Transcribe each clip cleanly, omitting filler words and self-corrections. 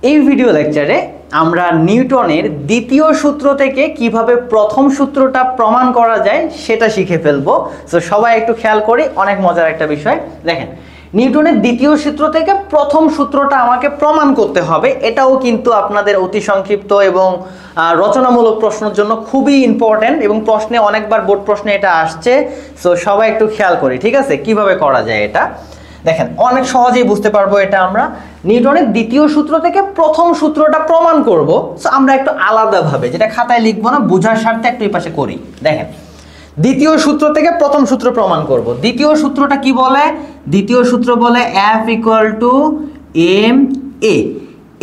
এই ভিডিও লেকচারে আমরা নিউটনের দ্বিতীয় সূত্র থেকে কিভাবে প্রথম সূত্রটা প্রমাণ করা যায় সেটা শিখে ফেলবো। সো সবাই একটু খেয়াল করি, অনেক মজার একটা বিষয়। দেখেন, নিউটনের দ্বিতীয় সূত্র থেকে প্রথম সূত্রটা আমাকে প্রমাণ করতে হবে। এটাও কিন্তু আপনাদের অতি সংক্ষিপ্ত এবং রচনামূলক প্রশ্নের জন্য খুবই ইম্পর্টেন্ট, এবং প্রশ্নে অনেকবার বোর্ড প্রশ্নে এটা আসছে। সো সবাই একটু খেয়াল করি, ঠিক আছে, কিভাবে করা যায় এটা। দেখেন, অনেক সহজেই বুঝতে পারবো এটা। আমরা নিউটনের দ্বিতীয় সূত্র থেকে প্রথম সূত্রটা প্রমাণ করব। সো আমরা একটু আলাদাভাবে, যেটা খাতায় লিখবো না, বোঝার স্বার্থে একটু এই পাশে করি। দেখেন, দ্বিতীয় সূত্র থেকে প্রথম সূত্র প্রমাণ করব। দ্বিতীয় সূত্রটা কি বলে? দ্বিতীয় সূত্র বলে F = ma।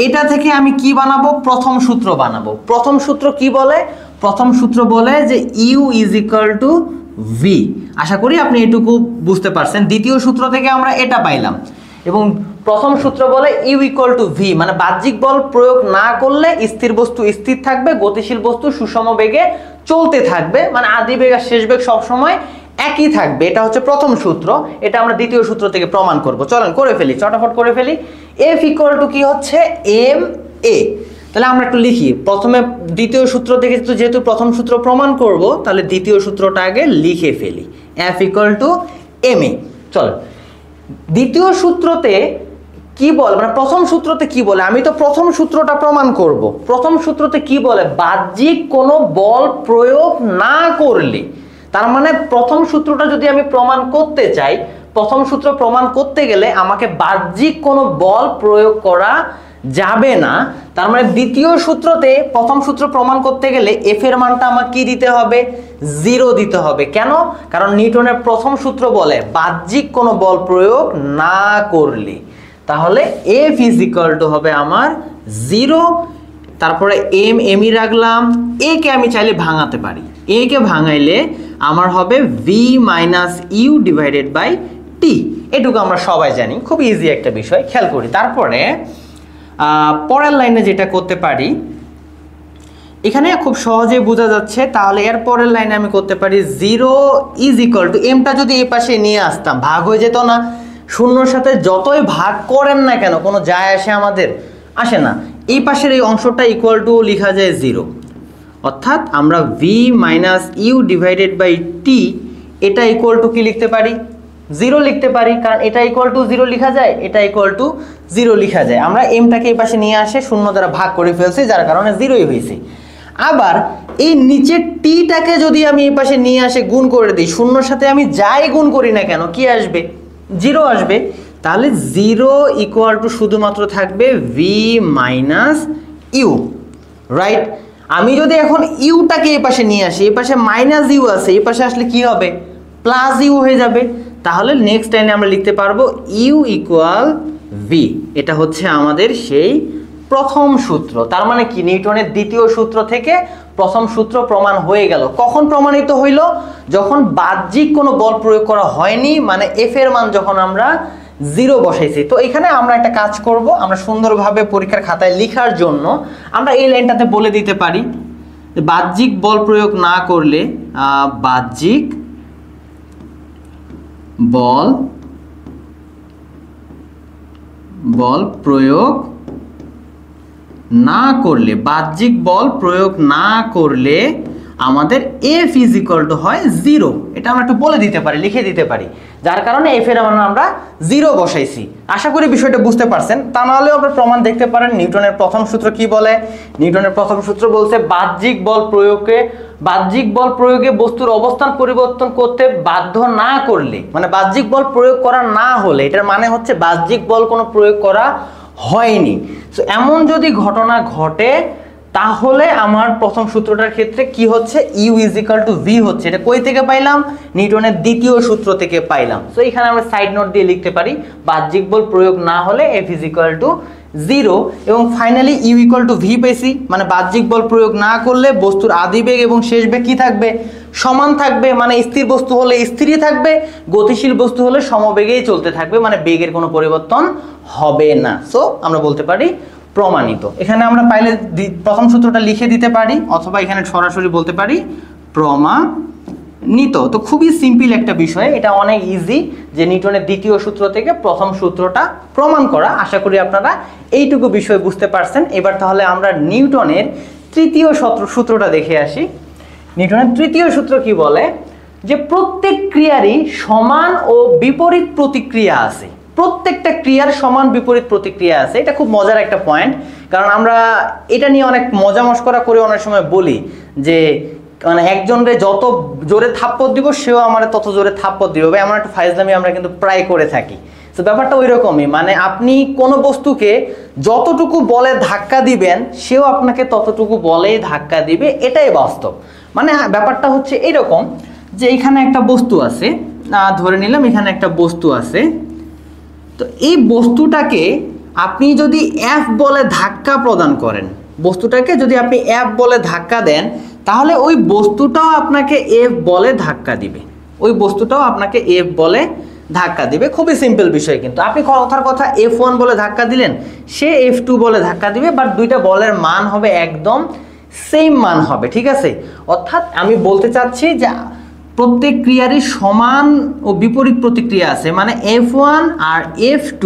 এটা থেকে আমি কি বানাবো? প্রথম সূত্র বানাবো। প্রথম সূত্র কি বলে? প্রথম সূত্র বলে যে U = v। আশা করি আপনি এটুকু বুঝতে পারছেন। দ্বিতীয় সূত্র থেকে আমরা এটা পাইলাম, এবং প্রথম সূত্র বলে U = v, মানে বাহ্যিক বল প্রয়োগ না করলে স্থির বস্তু স্থির থাকবে, গতিশীল বস্তু সুষম বেগে চলতে থাকবে, মানে আদি বেগ আর শেষ বেগ সবসময় একই থাকবে। এটা হচ্ছে প্রথম সূত্র। এটা আমরা দ্বিতীয় সূত্র থেকে প্রমাণ করব। চলেন করে ফেলি, চটাফট করে ফেলি। F = কি হচ্ছে? ma। তাহলে আমরা একটু লিখি। প্রথমে দ্বিতীয় সূত্র থেকে যেহেতু প্রথম সূত্র প্রমাণ করব, তাহলে দ্বিতীয় সূত্রটা আগে লিখে ফেলি। F = ma। চল, দ্বিতীয় সূত্রতে কি বলে, মানে প্রথম সূত্রতে কি বলে? আমি তো প্রথম সূত্রটা প্রমাণ করব। প্রথম সূত্রতে কি বলে? বাহ্যিক কোনো বল প্রয়োগ না করলে। তার মানে প্রথম সূত্রটা যদি আমি প্রমাণ করতে চাই, প্রথম সূত্র প্রমাণ করতে গেলে আমাকে বাহ্যিক কোনো বল প্রয়োগ করা যাবে না। তার মানে দ্বিতীয় সূত্রতে প্রথম সূত্র প্রমাণ করতে গেলে এফ এর মানটা আমাকে কি দিতে হবে? 0 দিতে হবে। কেন? কারণ নিউটনের প্রথম সূত্র বলে বাহ্যিক কোনো বল প্রয়োগ না করলে। তাহলে F = হবে আমার 0। তারপরে এমই রাখলাম। এ কে আমি চাইলে ভাঙাতে পারি। এ কে ভাঙাইলে আমার হবে v - u / t। এটুকু আমরা সবাই জানি, খুব ইজি একটা বিষয়। খেয়াল করি। তারপরে পরের লাইনে যেটা করতে পারি, এখানে খুব সহজেই বোঝা যাচ্ছে। তাহলে এর পরের লাইনে আমি করতে পারি 0 = এমটা যদি এই পাশে নিয়ে আসতাম, ভাগ হয়ে যেত না? শূন্যর সাথে যতই ভাগ করেন না কেন, কোনো যায় আসে আমাদের? আসে না। এই পাশের এই অংশটা ইকুয়াল টু লেখা যায় 0। অর্থাৎ আমরা v - u / t এটা ইকুয়াল টু কি লিখতে পারি? 0 লিখতে পারি। কারণ এটা ইকুয়াল টু 0 লেখা যায়, এটা ইকুয়াল টু 0 লেখা যায়। আমরা এমটাকে এই পাশে নিয়ে আসে শূন্য দ্বারা ভাগ করে ফেলছি, যার কারণে 0ই হয়েছে। আবার এই নিচের টিটাকে যদি আমি এই পাশে নিয়ে আসে গুণ করে দিই, শূন্যর সাথে আমি যাই গুণ করি না কেন, কি আসবে? 0 আসবে। তাহলে 0 = শুধুমাত্র থাকবে v - u, রাইট? আমি যদি এখন ইউটাকে এই পাশে নিয়ে আসি, এই পাশে -u আছে, এই পাশে আসলে কি হবে? +u হয়ে যাবে। তাহলে নেক্সট লাইনে আমরা লিখতে পারবো u = v। এটা হচ্ছে আমাদের সেই প্রথম সূত্র। তার মানে কি? নিউটনের দ্বিতীয় সূত্র থেকে প্রথম সূত্র প্রমাণ হয়ে গেল। কখন প্রমাণিত হইল? যখন বাহ্যিক কোনো বল প্রয়োগ করা হয়নি, মানে এফ এর মান যখন আমরা 0 বসাইছি। তো এখানে আমরা একটা কাজ করব, আমরা সুন্দরভাবে পরীক্ষার খাতায় লেখার জন্য আমরা এই লাইনটাতে বলে দিতে পারি, বাহ্যিক বল প্রয়োগ না করলে, বাহ্যিক বল প্রয়োগ না করলে, বাহ্যিক বল প্রয়োগ না করলে আমাদের F = হয় 0। এটা আমরা একটু বলে দিতে পারি, লিখে দিতে পারি, যার কারণে F এর মান আমরা 0 বসাইছি। আশা করি বিষয়টা বুঝতে পারছেন। তা নাহলেও আপনারা প্রমাণ দেখতে পারেন। নিউটনের প্রথম সূত্র কি বলে? নিউটনের প্রথম সূত্র বলছে বাহ্যিক বল প্রয়োগে বস্তুর অবস্থান পরিবর্তন করতে বাধ্য না করলে, মানে বাহ্যিক বল প্রয়োগ করা না হলে, এটার মানে হচ্ছে বাহ্যিক বল কোনো প্রয়োগ করা হয়নি। তো এমন যদি ঘটনা ঘটে, তাহলে আমার প্রথম সূত্রটার ক্ষেত্রে কি হচ্ছে? U = v হচ্ছে। এটা কই থেকে পাইলাম? নিউটনের দ্বিতীয় সূত্র থেকে পাইলাম। তো এখানে আমরা সাইড নোট দিয়ে লিখতে পারি, বাহ্যিক বল প্রয়োগ না হলে F = 0। এবং ফাইনালি U = v পেয়েছি, মানে বাহ্যিক বল প্রয়োগ না করলে বস্তুর আদি বেগ এবং শেষ বেগ কি থাকবে? সমান থাকবে। মানে স্থির বস্তু হলে স্থিরই থাকবে, গতিশীল বস্তু হলে সমবেগেই চলতে থাকবে, মানে বেগের কোনো পরিবর্তন হবে না। সো আমরা বলতে পারি প্রমাণিত। এখানে আমরা পাইলে প্রথম সূত্রটা লিখে দিতে পারি, অথবা এখানে সরাসরি বলতে পারি প্রমাণিত। নিত। তো খুবই সিম্পল একটা বিষয়, এটা অনেক ইজি যে নিউটনের দ্বিতীয় সূত্র থেকে প্রথম সূত্রটা প্রমাণ করা। আশা করি আপনারা এইটুকু বিষয় বুঝতে পারছেন। এবার তাহলে আমরা নিউটনের তৃতীয় সূত্রটা দেখে আসি। নিউটনের তৃতীয় সূত্র কি বলে, যে প্রত্যেক ক্রিয়ারই সমান ও বিপরীত প্রতিক্রিয়া আছে। প্রত্যেকটা ক্রিয়ার সমান বিপরীত প্রতিক্রিয়া আছে। এটা খুব মজার একটা পয়েন্ট, কারণ আমরা এটা নিয়ে অনেক মজা মস্করা করে অনেক সময় বলি যে মানে একজনরে যত জোরে থাপ্পড় দিব সেও আমার তত জোরে থাপ্পড় দিবে, এমন একটা ফাইজলামি আমরা কিন্তু প্রায় করে থাকি। তো ব্যাপারটা ওই রকমই, মানে আপনি কোনো বস্তুকে যতটুকু বলে ধাক্কা দিবেন সেও আপনাকে ততটুকু বলেই ধাক্কা দিবে, এটাই বাস্তব। মানে ব্যাপারটা হচ্ছে এরকম যে এখানে একটা বস্তু আছে, ধরে নিলাম এখানে একটা বস্তু আছে। তো এই বস্তুটাকে আপনি যদি এফ বলে ধাক্কা প্রদান করেন, বস্তুটাকে যদি আপনি এফ বলে ধাক্কা দেন, তাহলে ওই বস্তুটাও আপনাকে এফ বলে ধাক্কা দিবে, ওই বস্তুটাও আপনাকে এফ বলে ধাক্কা দিবে। খুবই সিম্পল বিষয়, কিন্তু আপনি কথার কথা F1 বলে ধাক্কা দিলেন, সে F2 বলে ধাক্কা দিবে, বাট দুইটা বলের মান হবে একদম সেম মান হবে, ঠিক আছে? অর্থাৎ আমি বলতে চাচ্ছি যে প্রত্যেক ক্রিয়ারই সমান ও বিপরীত প্রতিক্রিয়া আছে, মানে F1 আর F2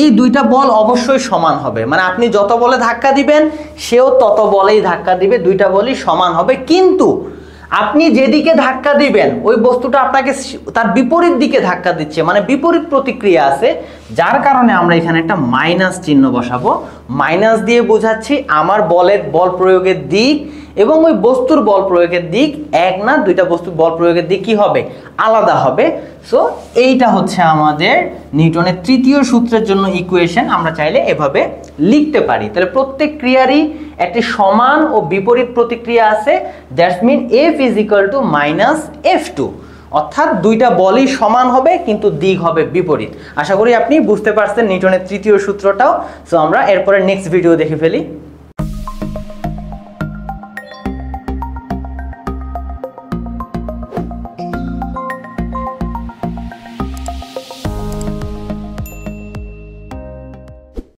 এই দুইটা বল অবশ্যই সমান হবে। মানে আপনি যত বলে ধাক্কা দিবেন সেও তত বলেই ধাক্কা দিবে, দুইটা বলই সমান হবে। কিন্তু আপনি যেদিকে ধাক্কা দিবেন ওই বস্তুটা আপনাকে তার বিপরীত দিকে ধাক্কা দিচ্ছে, মানে বিপরীত প্রতিক্রিয়া আছে, যার কারণে আমরা এখানে একটা মাইনাস চিহ্ন বসাবো। মাইনাস দিয়ে বোঝাচ্ছি আমার বল প্রয়োগের দিক এবং ওই বস্তুর বল প্রয়োগের দিক এক না, দুইটা বস্তুর বল প্রয়োগের দিক কি হবে, আলাদা হবে। সো এইটা হচ্ছে আমাদের নিউটনের তৃতীয় সূত্রের জন্য ইকুয়েশন। আমরা চাইলে এভাবে লিখতে পারি। তাহলে প্রত্যেক ক্রিয়ারই একটি সমান ও বিপরীত প্রতিক্রিয়া আছে, that's mean F is equal to minus F2, অর্থাৎ দুইটা বলই সমান হবে কিন্তু দিক হবে বিপরীত। আশা করি আপনি বুঝতে পারছেন নিউটনের তৃতীয় সূত্রটাও। সো আমরা এরপরে নেক্সট ভিডিও দেখে ফেলি।